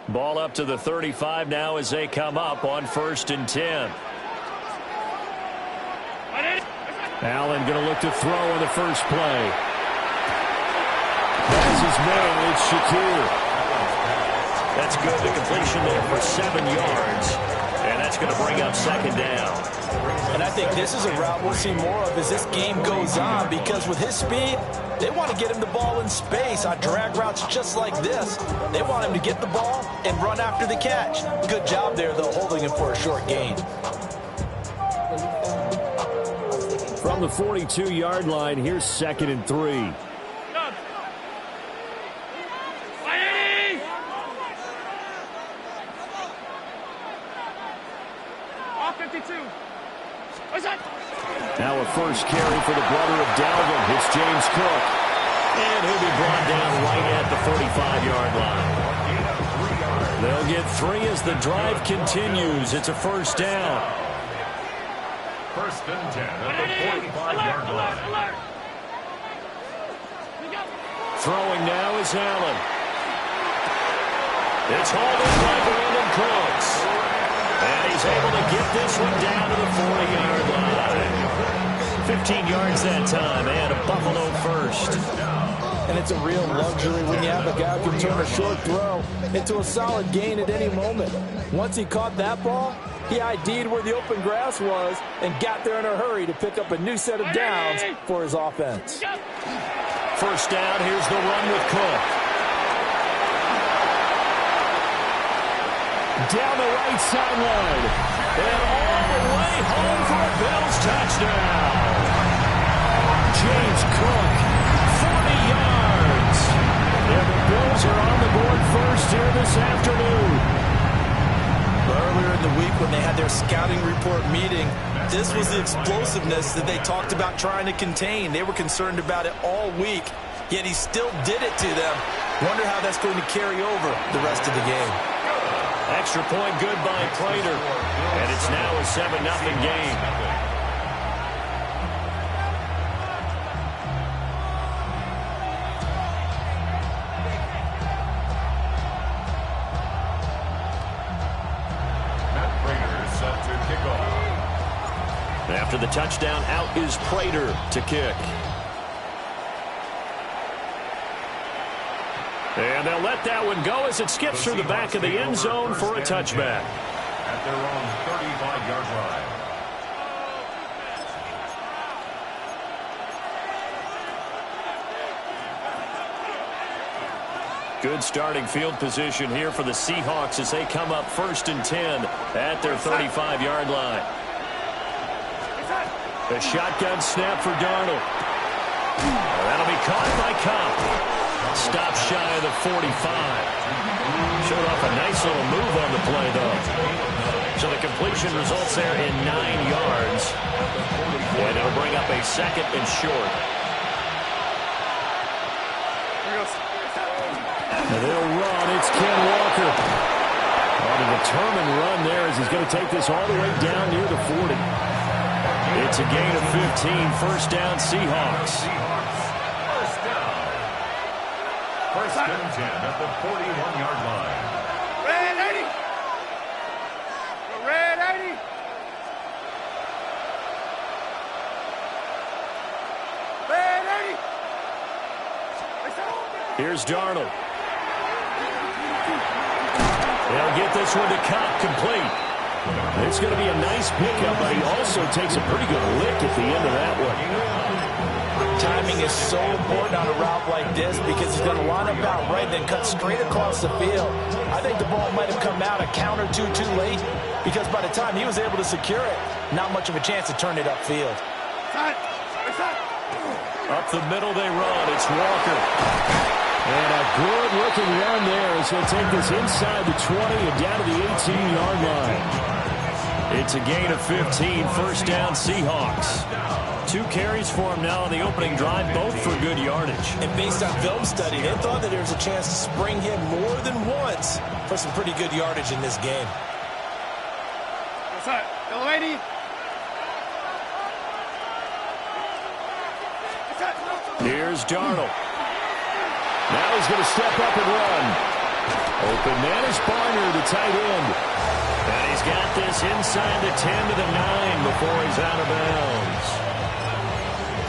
Ball up to the 35 now as they come up on 1st and 10. Allen going to look to throw on the first play. That's his man. It's Shakir. That's good. The completion there for 7 yards. And that's going to bring up 2nd down. And I think this is a route we'll see more of as this game goes on, because with his speed, they want to get him the ball in space on drag routes just like this. They want him to get the ball and run after the catch. Good job there, though, holding him for a short gain. From the 42-yard line, here's 2nd and 3. Now a first carry for the brother of Dalvin. It's James Cook. And he'll be brought down right at the 45-yard line. They'll get 3 as the drive continues. It's a 1st down. 1st and 10 at the 45-yard line. Throwing now is Allen. It's hauled in by Brandon Cooks. And he's able to get this one down to the 40-yard line. 15 yards that time, and a Buffalo first. And it's a real luxury when you have a guy who can turn a short throw into a solid gain at any moment. Once he caught that ball, he ID'd where the open grass was and got there in a hurry to pick up a new set of downs for his offense. 1st down, here's the run with Cook. Down the right sideline. And all the way home for a Bills touchdown. James Cook, 40 yards. And the Bills are on the board first here this afternoon. Earlier in the week when they had their scouting report meeting, this was the explosiveness that they talked about trying to contain. They were concerned about it all week, yet he still did it to them. Wonder how that's going to carry over the rest of the game. Extra point good by Prater. And it's now a 7-0 game. After the touchdown, out is Prater to kick. And they'll let that one go as it skips through the back of the end zone for a touchback. At their own 35-yard line. Good starting field position here for the Seahawks as they come up 1st and 10 at their 35-yard line. A shotgun snap for Darnold. That'll be caught by Cobb. Stop shy of the 45. Showed off a nice little move on the play, though. So the completion results there in 9 yards. And it'll bring up a 2nd and short. And they'll run. It's Ken Walker. On a determined run there as he's going to take this all the way down near the 40. It's a gain of 15. 1st down, Seahawks. 1st and 10 at the 41-yard line. Red 80. Red 80. Red 80. Here's Darnold. They'll get this one to Cobb, complete. It's going to be a nice pickup, but he also takes a pretty good lick at the end of that one. Timing is so important on a route like this because he's going to line up out right and then cut straight across the field. I think the ball might have come out a count or two too late because by the time he was able to secure it, not much of a chance to turn it upfield. Up the middle they run. It's Walker. And a good-looking run there as he'll take this inside the 20 and down to the 18-yard line. It's a gain of 15. 1st down, Seahawks. 2 carries for him now on the opening drive, both for good yardage. And based on film study, they thought that there was a chance to spring him more than once for some pretty good yardage in this game. What's up? Hello, lady. Here's Darnold. Now he's going to step up and run. Open man is Barner, the tight end. And he's got this inside the 10 to the 9 before he's out of bounds.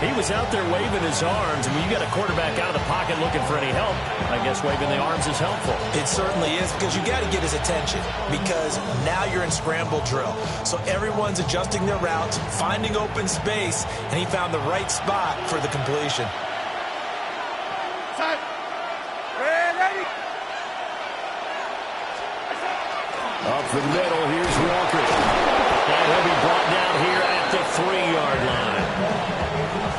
He was out there waving his arms. When you got a quarterback out of the pocket looking for any help, I guess waving the arms is helpful. It certainly is, because you got to get his attention, because now you're in scramble drill. So everyone's adjusting their routes, finding open space, and he found the right spot for the completion. Up the middle, here's Walker. And he'll be brought down here at the 3-yard line.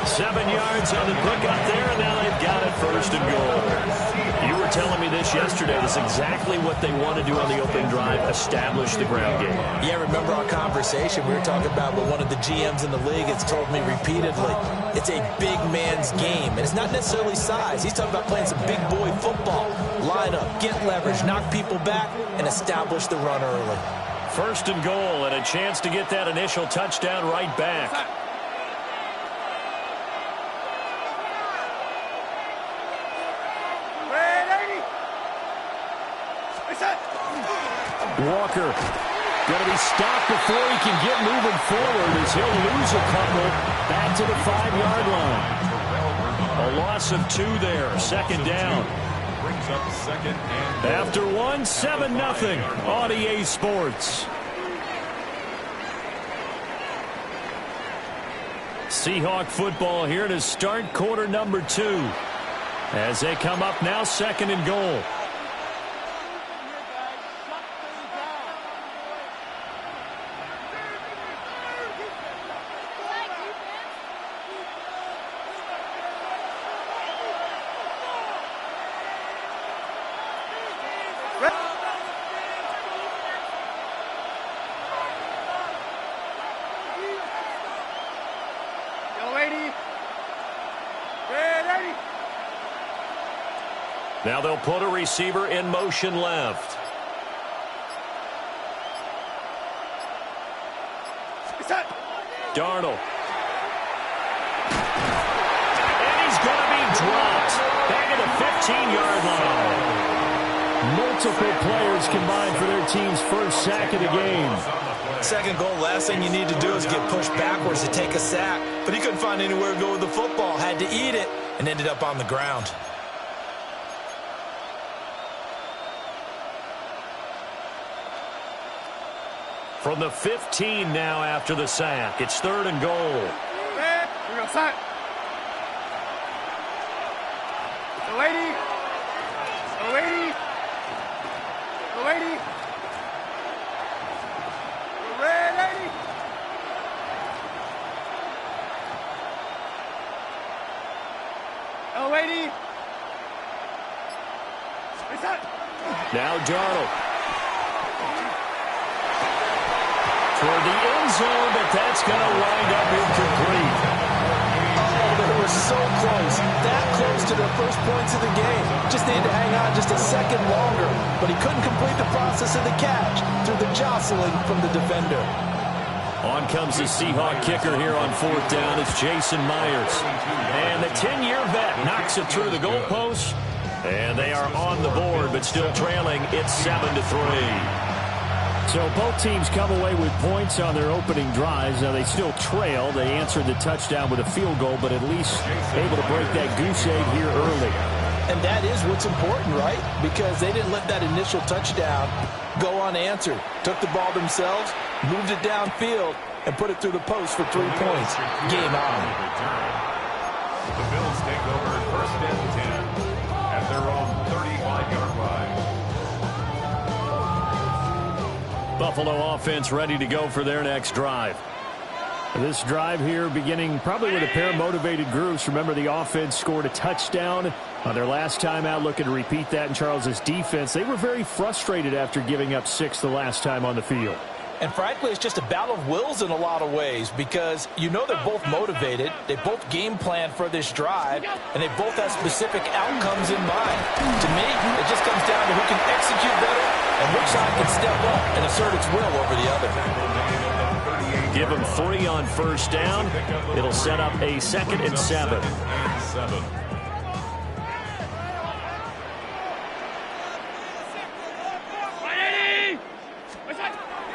7 yards on the pickup there, and now they've got it first and goal. You were telling me this yesterday. That's exactly what they want to do on the open drive, establish the ground game. Yeah, remember our conversation? We were talking about what one of the GMs in the league has told me repeatedly. It's a big man's game, and it's not necessarily size. He's talking about playing some big boy football. Line up, get leverage, knock people back, and establish the run early. First and goal, and a chance to get that initial touchdown right back. Walker going to be stopped before he can get moving forward as he'll lose a couple back to the 5-yard line. A loss of 2 there. Second down. Brings up second and after 1, 7-0 on EA Sports. Seahawk football here to start quarter number 2. As they come up now, second and goal. Now they'll put a receiver in motion left. Darnold. And he's going to be dropped back at the 15-yard line. Multiple players combined for their team's first sack of the game. Second goal, last thing you need to do is get pushed backwards to take a sack. But he couldn't find anywhere to go with the football, had to eat it, and ended up on the ground. From the 15 now after the sack. It's third and goal. We go sack. The lady. The lady. The lady. The red lady. The lady. Now Darnold. Toward the end zone, but that's going to wind up incomplete. Oh, they were so close. That close to their first points of the game. Just needed to hang on just a second longer. But he couldn't complete the process of the catch through the jostling from the defender. On comes the Seahawk kicker here on 4th down. It's Jason Myers. And the 10-year vet knocks it through the goalpost. And they are on the board, but still trailing. It's 7-3. So both teams come away with points on their opening drives. Now they still trail. They answered the touchdown with a field goal, but at least able to break that goose egg here early. And that is what's important, right? Because they didn't let that initial touchdown go unanswered. Took the ball themselves, moved it downfield, and put it through the post for 3 points. Game on. the Bills take over first and 10 at their own 35-yard line. Buffalo offense ready to go for their next drive. This drive here beginning probably with a pair of motivated groups. Remember, the offense scored a touchdown on their last time out, looking to repeat that in Charles's defense. They were very frustrated after giving up 6 the last time on the field. And frankly, it's just a battle of wills in a lot of ways, because you know they're both motivated, they both game plan for this drive, and they both have specific outcomes in mind. To me, it just comes down to who can execute better and which side can step up and assert its will over the other. Give them 3 on first down. It'll set up a 2nd and 7.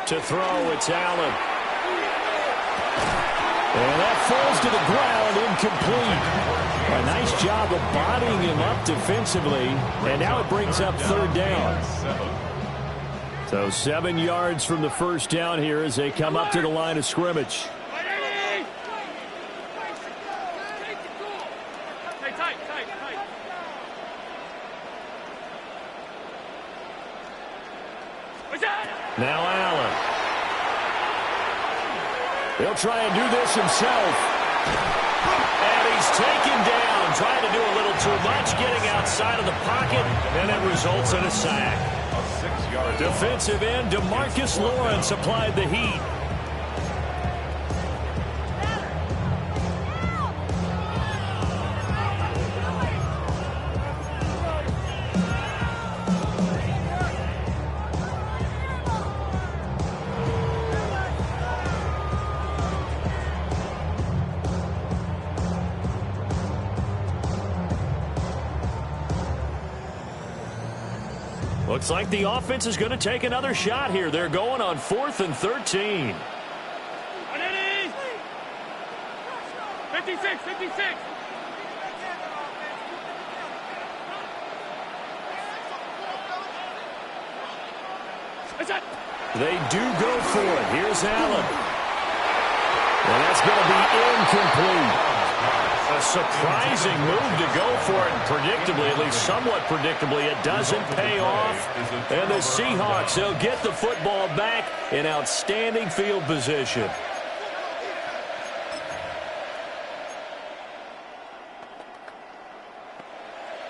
To throw, it's Allen. And that falls to the ground, incomplete. A nice job of bodying him up defensively. And now it brings up third down. So 7 yards from the first down here as they come up to the line of scrimmage. Now Allen. He'll try and do this himself. And he's taken down, trying to do a little too much, getting outside of the pocket, and it results in a sack. Defensive end DeMarcus Lawrence applied the heat. Looks like the offense is going to take another shot here. They're going on 4th and 13. 56, 56. They do go for it. Here's Allen. And that's going to be incomplete. A surprising move to go for it, and predictably, at least somewhat predictably, it doesn't pay off. And the Seahawks, they'll get the football back in outstanding field position.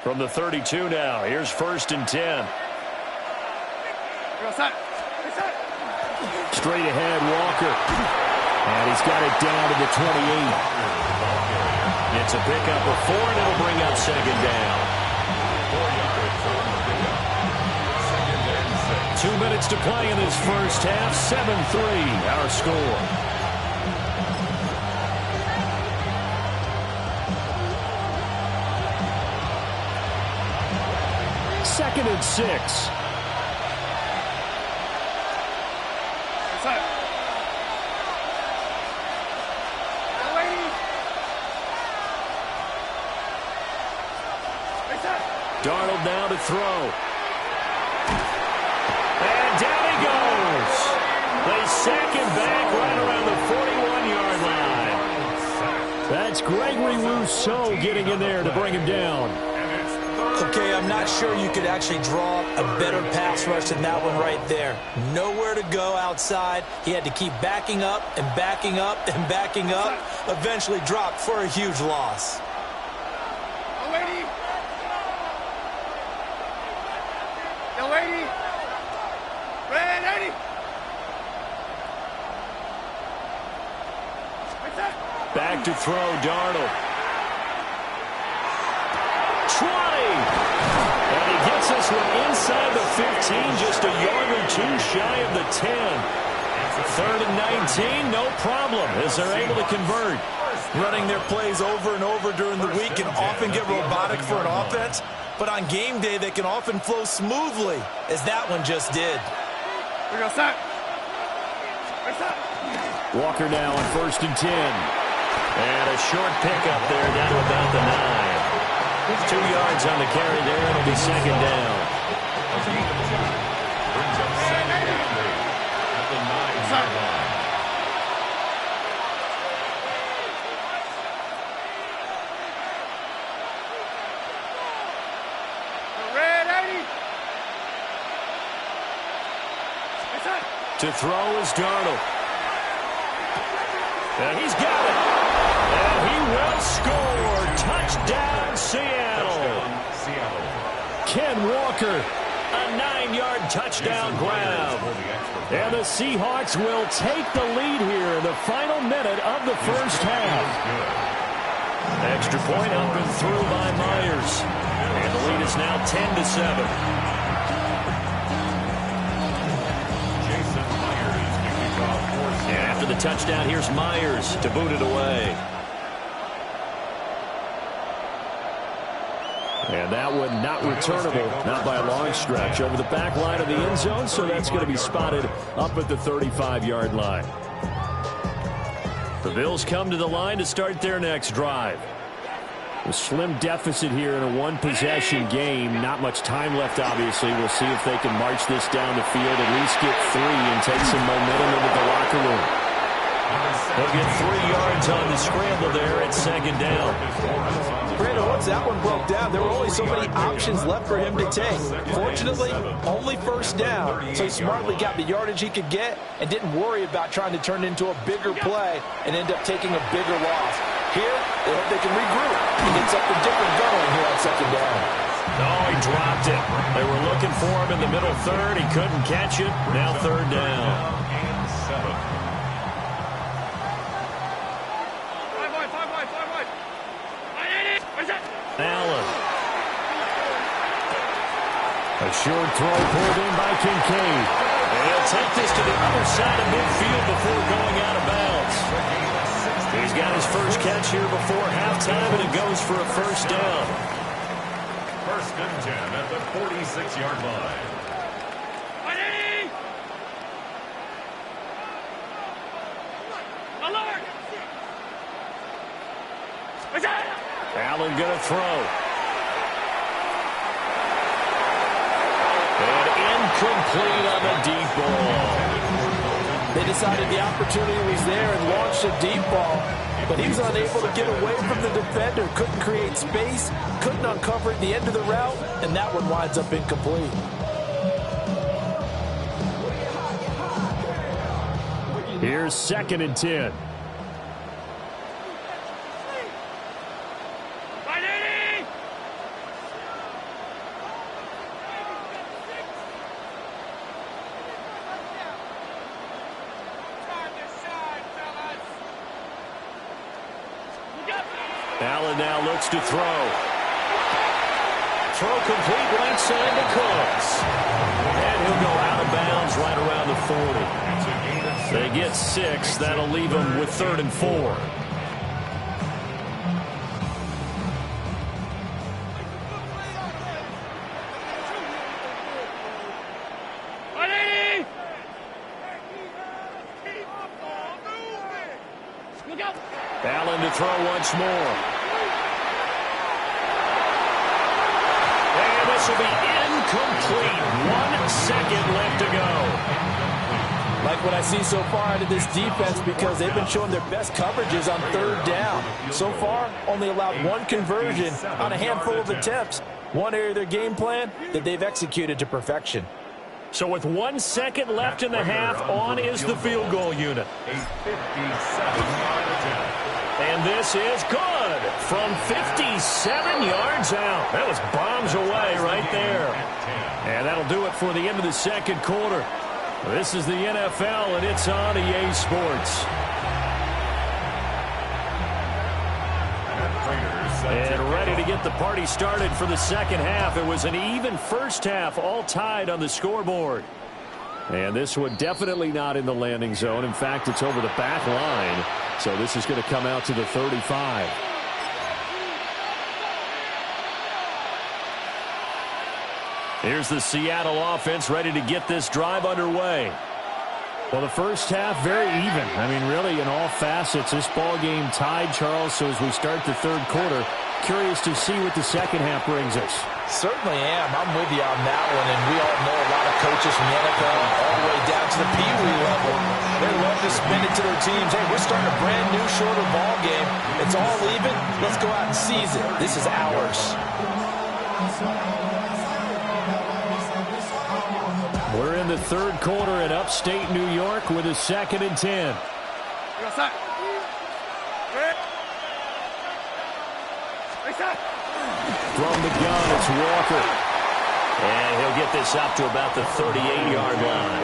From the 32 now, here's 1st and 10. Straight ahead, Walker. And he's got it down to the 28. It's a pickup of 4, and it'll bring up 2nd down. 2 minutes to play in this first half. 7-3, our score. Second and 6. Darnold now to throw. And down he goes. They sack him back right around the 41-yard line. That's Gregory Rousseau getting in there to bring him down. Okay, I'm not sure you could actually draw a better pass rush than that one right there. Nowhere to go outside. He had to keep backing up and backing up and backing up. Eventually dropped for a huge loss. Back to throw, Darnold. 20. And he gets this one inside the 15, just a yard or 2 shy of the 10. 3rd and 19, no problem, as they're able to convert. Running their plays over and over during the week can often get robotic for an offense, but on game day they can often flow smoothly, as that one just did. Walker now on 1st and 10. And a short pickup there down to about the 9. 2 yards on the carry there. It'll be 2nd down. Brings up 2nd and 3 at the 9-yard line. To throw is Darnold. And he's got it. And he will score. Touchdown, Seattle. Ken Walker, a 9-yard touchdown grab. And the Seahawks will take the lead here in the final minute of the first half. Extra point up and through by Myers. And the lead is now 10-7. And after the touchdown, here's Myers to boot it away. And that one not returnable, not by a long stretch, over the back line of the end zone, so that's going to be spotted up at the 35-yard line. The Bills come to the line to start their next drive. A slim deficit here in a one-possession game. Not much time left, obviously. We'll see if they can march this down the field, at least get 3 and take some momentum into the locker room. They'll get 3 yards on the scramble there at second down. Brandon, once that one broke down, there were only so many options left for him to take. Fortunately, only first down, so he smartly got the yardage he could get and didn't worry about trying to turn it into a bigger play and end up taking a bigger loss. Here, they hope they can regroup and get something different going here on second down. Oh, he dropped it. They were looking for him in the middle third. He couldn't catch it. Now third down. Allen. A short throw pulled in by Kincaid. And he'll take this to the other side of midfield before going out of bounds. He's got his first catch here before halftime, and it goes for a first down. First and 10 at the 46-yard line. Allen going to throw. And incomplete on the deep ball. They decided the opportunity was there and launched a deep ball, but he was unable to get away from the defender, couldn't create space, couldn't uncover at the end of the route, and that one winds up incomplete. Here's second and 10. Allen now looks to throw. Throw complete right side to Cooks. And he'll go out of bounds right around the 40. They get 6. That'll leave them with 3rd and 4. Allen to throw once more. And this will be incomplete. 1 second left to go. Like what I see so far out of this defense, because they've been showing their best coverages on third down. So far, only allowed 1 conversion on a handful of attempts. One area of their game plan that they've executed to perfection. So with 1 second left in the half, on is the field goal unit. A 57-yard attempt. And this is good from 57 yards out. That was bombs away right there. And that'll do it for the end of the second quarter. This is the NFL, and it's on EA Sports. And ready to get the party started for the second half. It was an even first half, all tied on the scoreboard. And this one definitely not in the landing zone. In fact, it's over the back line. So this is going to come out to the 35. Here's the Seattle offense ready to get this drive underway. Well, the first half, very even. I mean, really, in all facets, this ball game tied, Charles. So as we start the third quarter, curious to see what the second half brings us. Certainly am. I'm with you on that one, and we all know a lot of coaches from the NFL all the way down to the Pee Wee level. They love to spin it to their teams. Hey, we're starting a brand new, shorter ball game. It's all even. Let's go out and seize it. This is ours. We're in the third quarter in upstate New York with a 2nd and 10. From the gun, it's Walker. And he'll get this up to about the 38-yard line.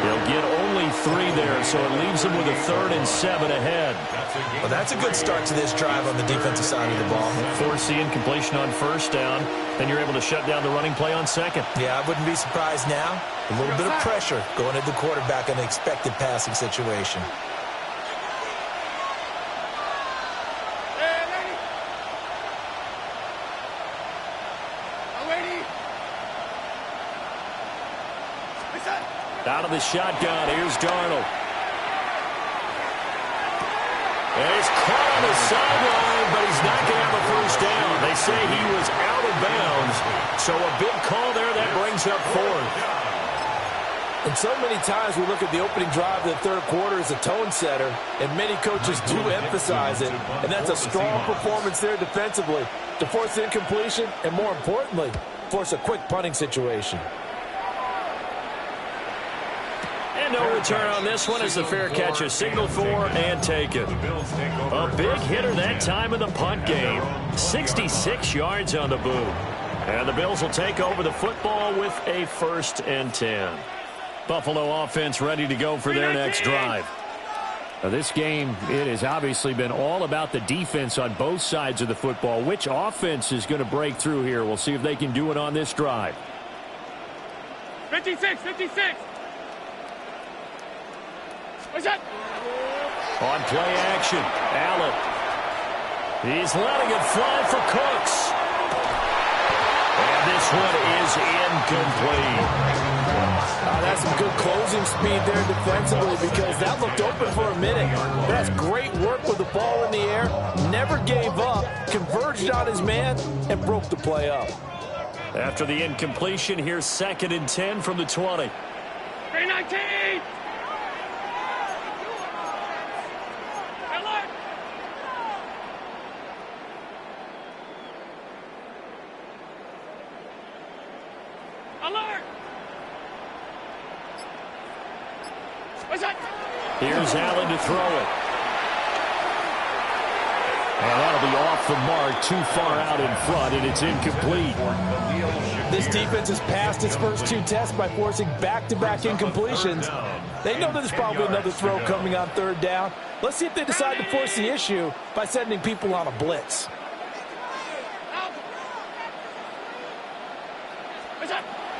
He'll get only 3 there, so it leaves him with a 3rd and 7 ahead. Well, that's a good start to this drive on the defensive side of the ball. Forcing completion on first down. Then you're able to shut down the running play on second. Yeah, I wouldn't be surprised now. A little bit of pressure going at the quarterback in an expected passing situation. Out of the shotgun, here's Darnold. And he's caught on the sideline, but he's not going to have a first down. They say he was out of bounds, so a big call there that brings up fourth. And so many times we look at the opening drive of the third quarter as a tone setter, and many coaches do emphasize it. And that's a strong performance there defensively to force the incompletion and, more importantly, force a quick punting situation. And no return on this one as the fair catch is signaled for and taken. A big hitter that time in the punt game. 66 yards on the boot. And the Bills will take over the football with a 1st and 10. Buffalo offense ready to go for their next drive. Now this game, it has obviously been all about the defense on both sides of the football. Which offense is going to break through here? We'll see if they can do it on this drive. 56. What's that? On play action, Allen. He's letting it fly for Cooks. And this one is incomplete. That's some good closing speed there defensively because that looked open for a minute. That's great work with the ball in the air. Never gave up, converged on his man, and broke the play up. After the incompletion, here's 2nd and 10 from the 20. 319. Here's Allen to throw it. And that'll be off the mark, too far out in front, and it's incomplete. This defense has passed its first 2 tests by forcing back-to-back incompletions. They know there's probably another throw coming on 3rd down. Let's see if they decide to force the issue by sending people on a blitz.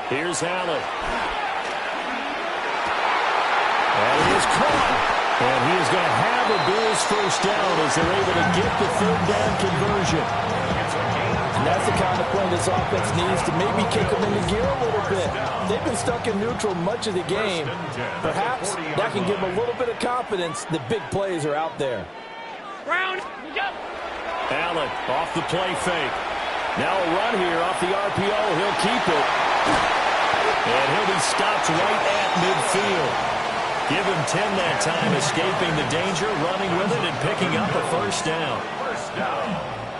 Here's Allen. And he is caught. And he is going to have a Bills first down as they're able to get the 3rd down conversion. And that's the kind of play this offense needs to maybe kick them into gear a little bit. They've been stuck in neutral much of the game. Perhaps that can give them a little bit of confidence that big plays are out there. Brown, Allen off the play fake. Now a run here off the RPO. He'll keep it. And he'll be stopped right at midfield. Give him 10 that time, escaping the danger, running with it, and picking up a first down.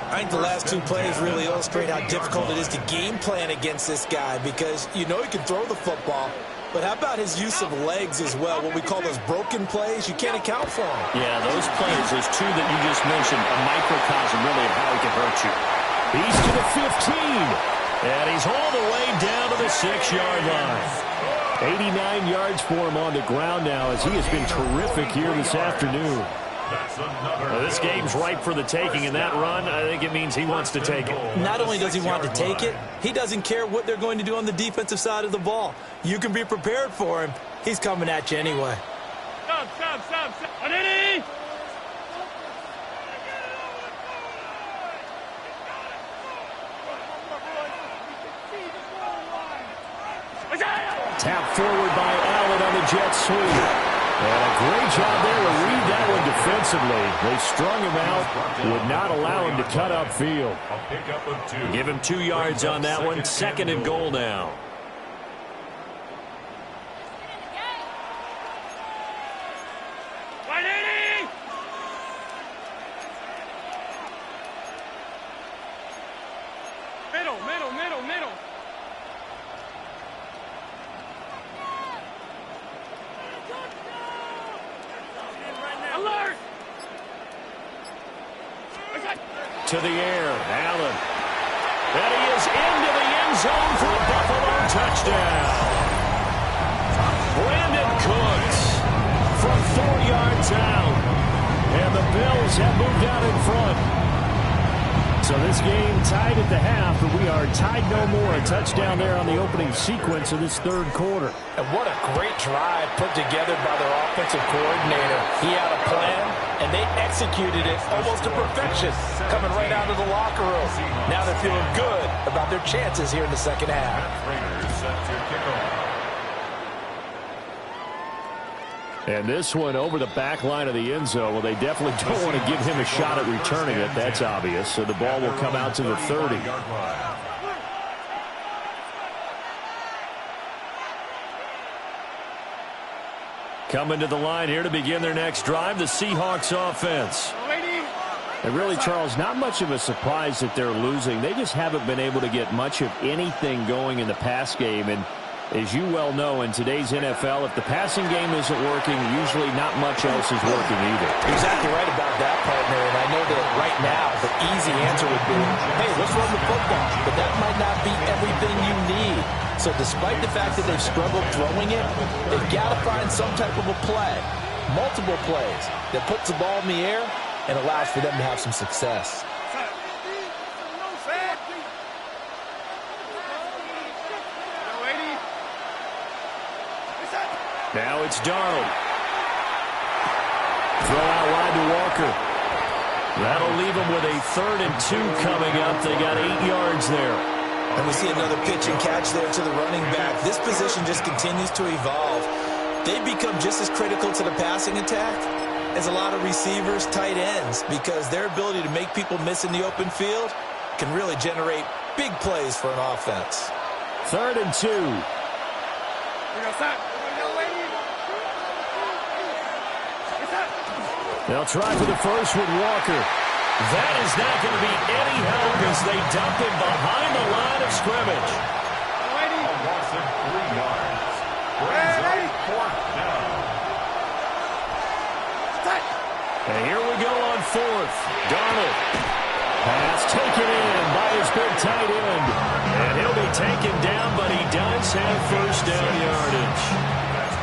I think the last 2 plays really illustrate how difficult it is to game plan against this guy because you know he can throw the football, but how about his use of legs as well, what we call those broken plays? You can't account for them. Yeah, those plays, those 2 that you just mentioned, a microcosm really of how he can hurt you. He's to the 15, and he's all the way down to the 6-yard line. 89 yards for him on the ground now as he has been terrific here this afternoon. This game's ripe for the taking, and that run, I think it means he wants to take it. Not only does he want to take it, he doesn't care what they're going to do on the defensive side of the ball. You can be prepared for him. He's coming at you anyway. Stop. Ready? Tap forward by Allen on the jet sweep. And a great job there to read that one defensively. They strung him out, would not allow him to cut upfield. Give him 2 yards on that one. 2nd and goal now. Middle. Alert! To the air, Allen. And he is into the end zone for a Buffalo touchdown. Brandon Cooks from 4 yards out. And the Bills have moved out in front. So this game tied at the half, but we are tied no more. A touchdown there on the opening sequence of this 3rd quarter. And what a great drive put together by their offensive coordinator. He had a plan, and they executed it almost to perfection, coming right out of the locker room. Now they're feeling good about their chances here in the 2nd half. And this one over the back line of the end zone. Well, they definitely don't want to give him a shot at returning it. That's obvious. So the ball will come out to the 30. Coming to the line here to begin their next drive, the Seahawks offense. And really, Charles, not much of a surprise that they're losing. They just haven't been able to get much of anything going in the pass game. And as you well know, in today's NFL, if the passing game isn't working, usually not much else is working either. Exactly right about that, partner. And I know that right now the easy answer would be, hey, let's run the football. But that might not be everything you need. So despite the fact that they've struggled throwing it, they've got to find some type of a play, multiple plays, that puts the ball in the air and allows for them to have some success. Now it's Darnold. Throw out wide to Walker. That'll leave them with a 3rd and 2 coming up. They got 8 yards there. And we see another pitch and catch there to the running back. This position just continues to evolve. They become just as critical to the passing attack as a lot of receivers, tight ends, because their ability to make people miss in the open field can really generate big plays for an offense. 3rd and 2. They'll try for the first with Walker. That is not going to be any help as they dump him behind the line of scrimmage. A loss of 3 yards. Brings up 4th down. And here we go on 4th. Darnold. Pass taken in by his big tight end. And he'll be taken down, but he does have first down yardage.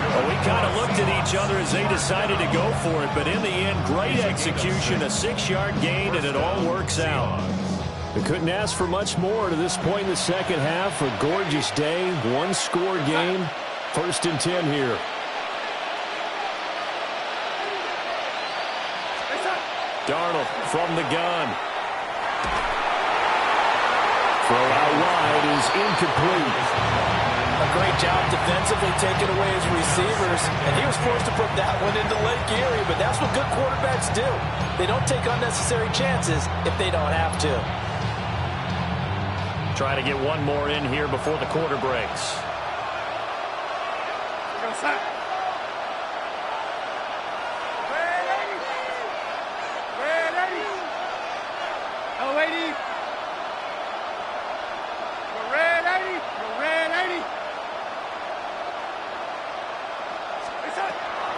Well, we kind of looked at each other as they decided to go for it, but in the end, great execution, a 6-yard gain, and it all works out. They couldn't ask for much more to this point in the second half. A gorgeous day, 1-score game. 1st and 10 here. Darnold from the gun. Throw out wide is incomplete. A great job defensively taking away his receivers, and he was forced to put that one into Lake Erie, but that's what good quarterbacks do. They don't take unnecessary chances if they don't have to. Try to get one more in here before the quarter breaks.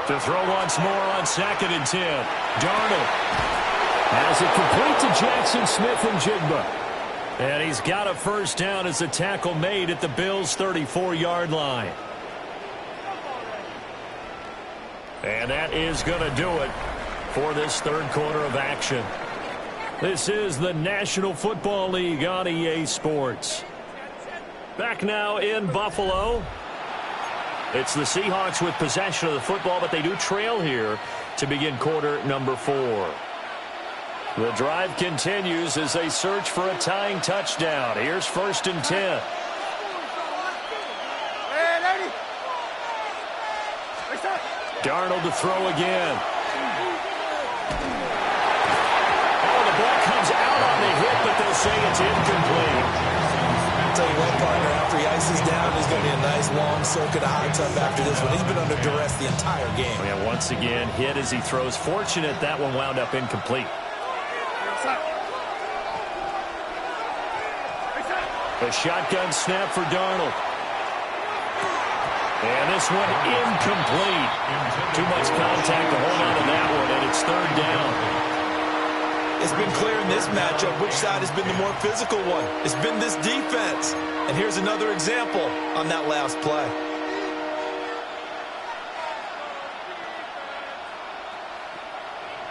To throw once more on 2nd and 10. Darnold has it complete to Jackson Smith and Jigba. And he's got a first down as the tackle made at the Bills' 34-yard line. And that is going to do it for this 3rd quarter of action. This is the National Football League on EA Sports. Back now in Buffalo. It's the Seahawks with possession of the football, but they do trail here to begin quarter number 4. The drive continues as they search for a tying touchdown. Here's 1st and 10. Darnold to throw again. Oh, the ball comes out on the hit, but they'll say it's incomplete. I'll tell you what, partner, after he ices down, there's going to be a nice long circuit of hot tub after this one. He's been under duress the entire game. Yeah, once again, hit as he throws. Fortunate that one wound up incomplete. A shotgun snap for Darnold. And this one incomplete. Too much contact to hold on to that one, and it's 3rd down. It's been clear in this matchup which side has been the more physical one. It's been this defense. And here's another example on that last play.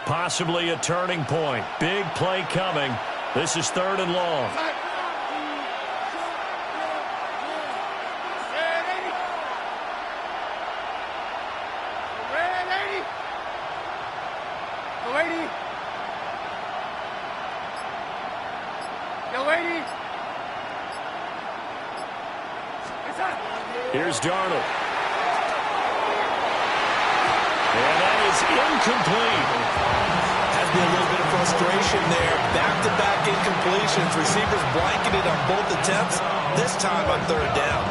Possibly a turning point. Big play coming. This is 3rd and long. Here's Darnold. And that is incomplete. Has been a little bit of frustration there. Back-to-back incompletions. Receivers blanketed on both attempts, this time on third down.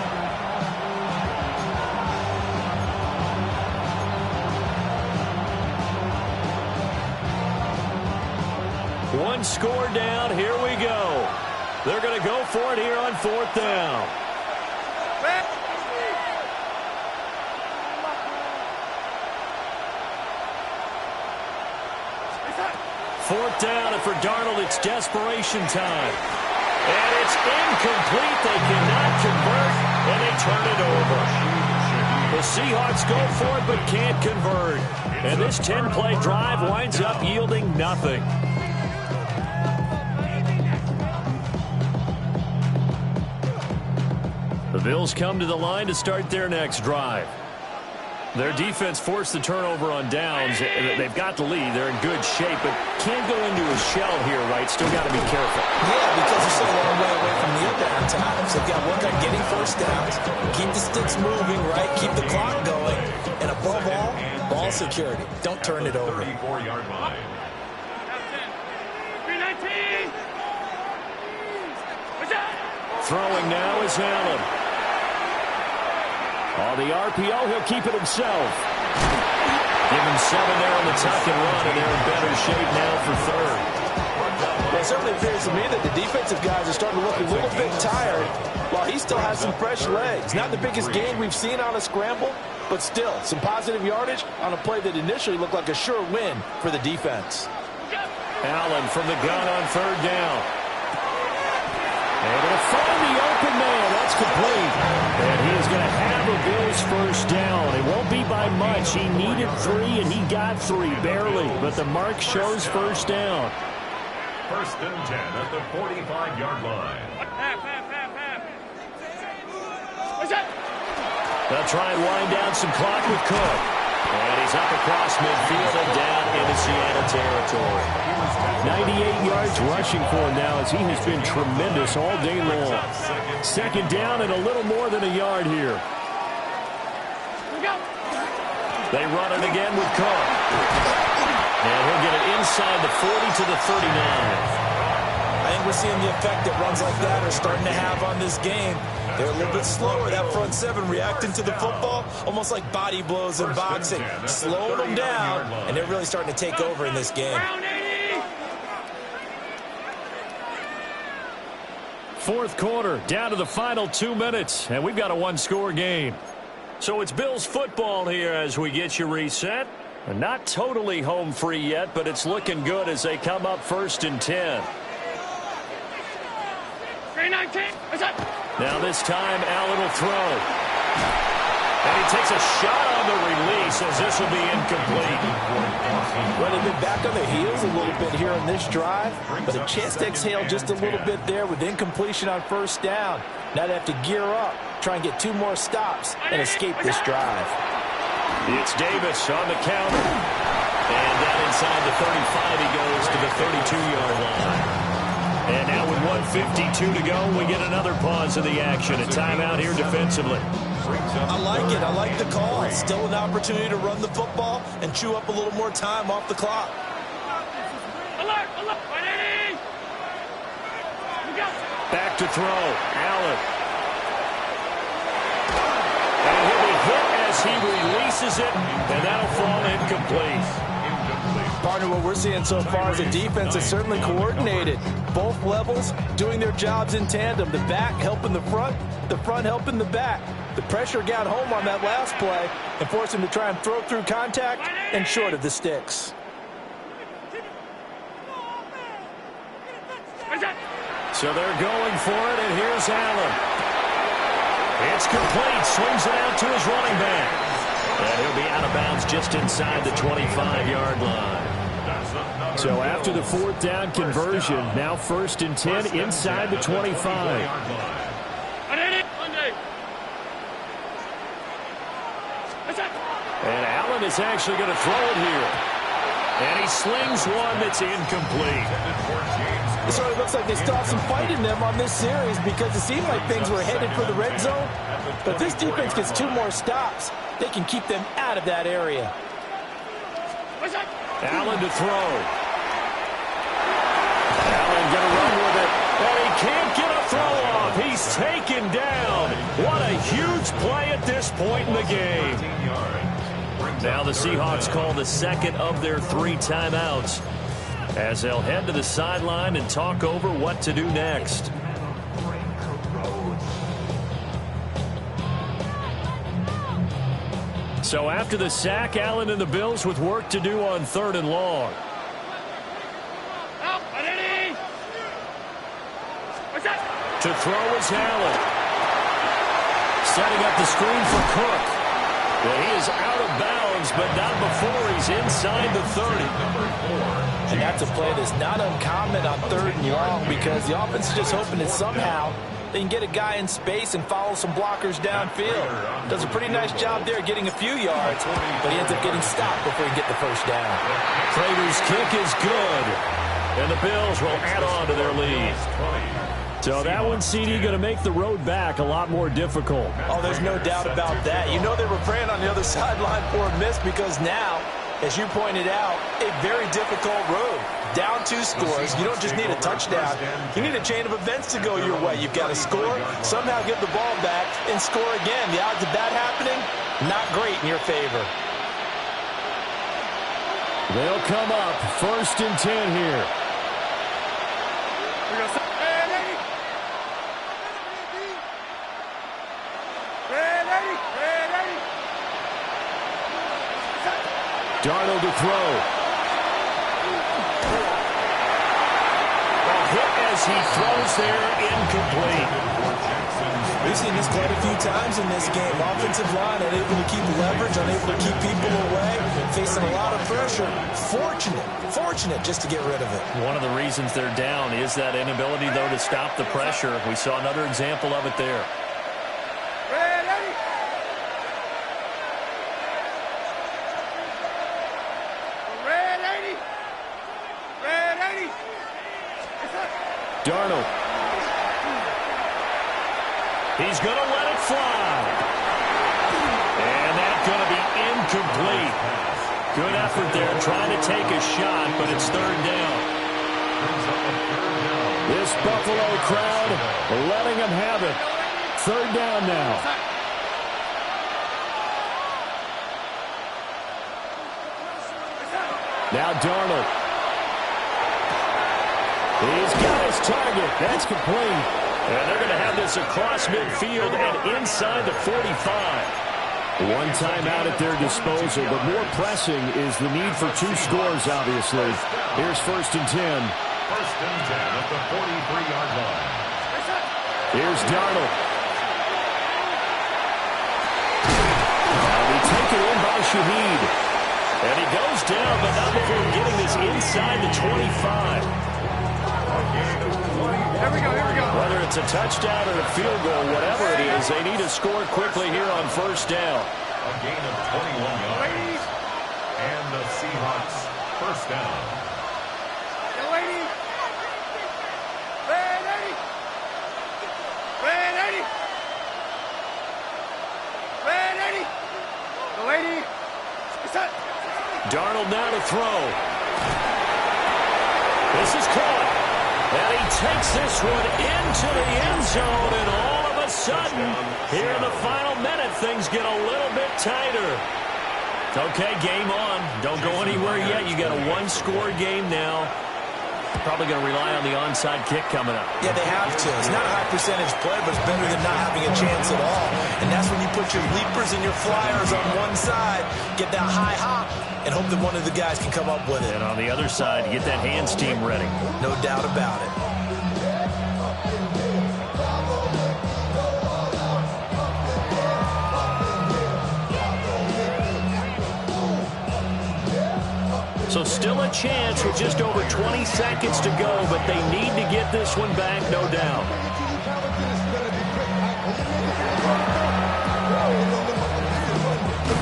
One score down. Here we go. They're going to go for it here on fourth down. Fourth down, and for Darnold, it's desperation time. And it's incomplete. They cannot convert, and they turn it over. The Seahawks go for it, but can't convert. And this 10-play drive winds up yielding nothing. The Bills come to the line to start their next drive. Their defense forced the turnover on downs. They've got the lead. They're in good shape, but can't go into a shell here, right? Still got to be careful. Yeah, because they're so long way away from the end at times. They've got to work on getting first downs, keep the sticks moving, right? Keep the clock going. And above all, ball security. Don't turn it over. 34-yard line. 319. Throwing now is Allen. On the RPO, he'll keep it himself. Give him 7 there on the tuck and run, and they're in better shape now for third. Well, it certainly appears to me that the defensive guys are starting to look a little bit tired, while he still has some fresh legs. Not the biggest gain we've seen on a scramble, but still, some positive yardage on a play that initially looked like a sure win for the defense. Allen from the gun on third down. Able to find the open man. That's complete. And he is going to have a Bills first down. It won't be by much. He needed 3, and he got 3, barely. But the mark shows first down. First and 10 at the 45-yard line. They'll try and wind down some clock with Cook. And he's up across midfield and down into Seattle territory. 98 yards rushing for him now as he has been tremendous all day long. Second down and a little more than a yard here. They run it again with Cook. And he'll get it inside the 40 to the 39. I think we're seeing the effect that runs like that are starting to have on this game. They're a little bit slower, that front seven, reacting to the football, almost like body blows in boxing, slowing them down, and they're really starting to take over in this game. Fourth quarter, down to the final 2 minutes, and we've got a one-score game. So it's Bills football here as we get you reset. Not totally home free yet, but it's looking good as they come up first and 10. 319. Now this time, Allen will throw. And he takes a shot on the release as this will be incomplete. Well, they've been back on their heels a little bit here on this drive, but a chance to exhale just a little bit there with incompletion on first down. Now they have to gear up, try and get 2 more stops, and escape this drive. It's Davis on the counter. And down inside the 35, he goes to the 32-yard line. And now with 1:52 to go, we get another pause in the action. A timeout here defensively. I like it. I like the call. It's still an opportunity to run the football and chew up a little more time off the clock. Alert, alert, 180. Back to throw. Allen. And he'll be hit as he releases it, and that'll fall incomplete. Partner, what we're seeing so far is a defense that's certainly coordinated. Both levels doing their jobs in tandem. The back helping the front helping the back. The pressure got home on that last play and forced him to try and throw through contact and short of the sticks. So they're going for it, and here's Allen. It's complete. Swings it out to his running back. And he'll be out of bounds just inside the 25-yard line. So after the fourth down conversion, now first and 10 inside the 25. And Allen is actually going to throw it here. And he slings one that's incomplete. It sort of looks like they still have some fight in them on this series because it seemed like things were headed for the red zone. But if this defense gets 2 more stops, they can keep them out of that area. Allen to throw. Allen going to run with it. And he can't get a throw off. He's taken down. What a huge play at this point in the game. Now the Seahawks call the second of their 3 timeouts as they'll head to the sideline and talk over what to do next. So after the sack, Allen and the Bills with work to do on 3rd and long. To throw is Allen. Setting up the screen for Cook. Well, he is out of bounds, but not before he's inside the 30. And that's a play that's not uncommon on 3rd and long because the offense is just hoping that somehow they can get a guy in space and follow some blockers downfield. Does a pretty nice job there getting a few yards, but he ends up getting stopped before he can get the first down. Prater's kick is good, and the Bills will add on to their lead. So that one, CD, going to make the road back a lot more difficult. Oh, there's no doubt about that. You know they were praying on the other sideline for a miss because now, as you pointed out, a very difficult road. Down 2 scores. You don't just need a touchdown. You need a chain of events to go your way. You've got to score, somehow get the ball back, and score again. The odds of that happening, not great in your favor. They'll come up 1st and 10 here. Darnold to throw. A hit as he throws there, incomplete. We've seen this quite a few times in this game. Offensive line unable to keep leverage, unable to keep people away, facing a lot of pressure. Fortunate just to get rid of it. One of the reasons they're down is that inability, though, to stop the pressure. We saw another example of it there. Darnold. He's going to let it fly. And that's going to be incomplete. Good effort there trying to take a shot, but it's 3rd down. This Buffalo crowd letting them have it. 3rd down now. Now Darnold. He's got his target. That's complete. And they're going to have this across midfield and inside the 45. One timeout at their disposal, but more pressing is the need for 2 scores, obviously. Here's 1st and 10. 1st and 10 at the 43-yard line. Here's Darnold. That'll be taken in by Shaheed. And he goes down, but not before getting this inside the 25. Here we go. Whether it's a touchdown or a field goal, whatever it is, they need to score quickly here on 1st down. A gain of 21 yards. And the Seahawks 1st down. Darnold now to throw. This is caught. And he takes this one into the end zone, and all of a sudden, here in the final minute, things get a little bit tighter. Okay, game on. Don't go anywhere yet. You got a 1-score game now. Probably going to rely on the onside kick coming up. Yeah, they have to. It's not a high percentage play, but it's better than not having a chance at all. And that's when you put your leapers and your flyers on one side, get that high hop, and hope that one of the guys can come up with it. And on the other side, get that hands team ready. No doubt about it. So still a chance with just over 20 seconds to go, but they need to get this one back, no doubt.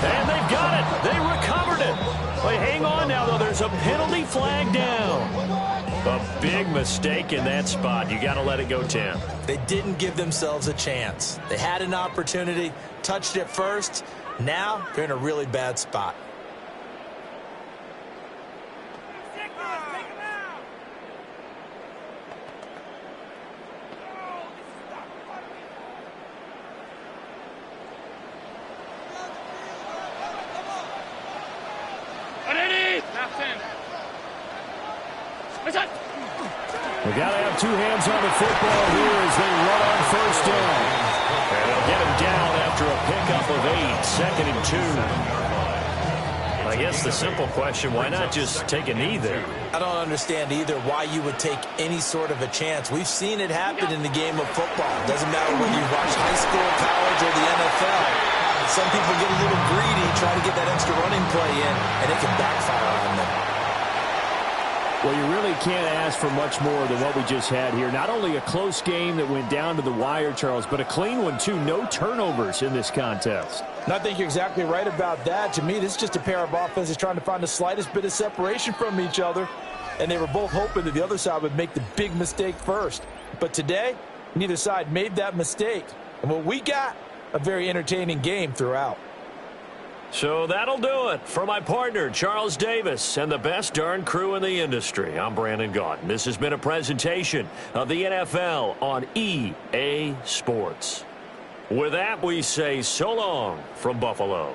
And they've got it. They recovered it. But hang on now, though. There's a penalty flag down. A big mistake in that spot. You got to let it go 10. They didn't give themselves a chance. They had an opportunity, touched it first. Now they're in a really bad spot. We got to have two hands on the football here as they run on first down. And they'll get him down after a pickup of 8, 2nd and 2. I guess the simple question, why not just take a knee there? I don't understand either why you would take any sort of a chance. We've seen it happen in the game of football. It doesn't matter whether you watch high school, college, or the NFL. Some people get a little greedy, try to get that extra running play in, and it can backfire on them. Well, you really can't ask for much more than what we just had here. Not only a close game that went down to the wire, Charles, but a clean one, too. No turnovers in this contest. And I think you're exactly right about that. To me, this is just a pair of offenses trying to find the slightest bit of separation from each other. And they were both hoping that the other side would make the big mistake first. But today, neither side made that mistake. And what we got, a very entertaining game throughout. So that'll do it for my partner, Charles Davis, and the best darn crew in the industry. I'm Brandon Gaudin. This has been a presentation of the NFL on EA Sports. With that, we say so long from Buffalo.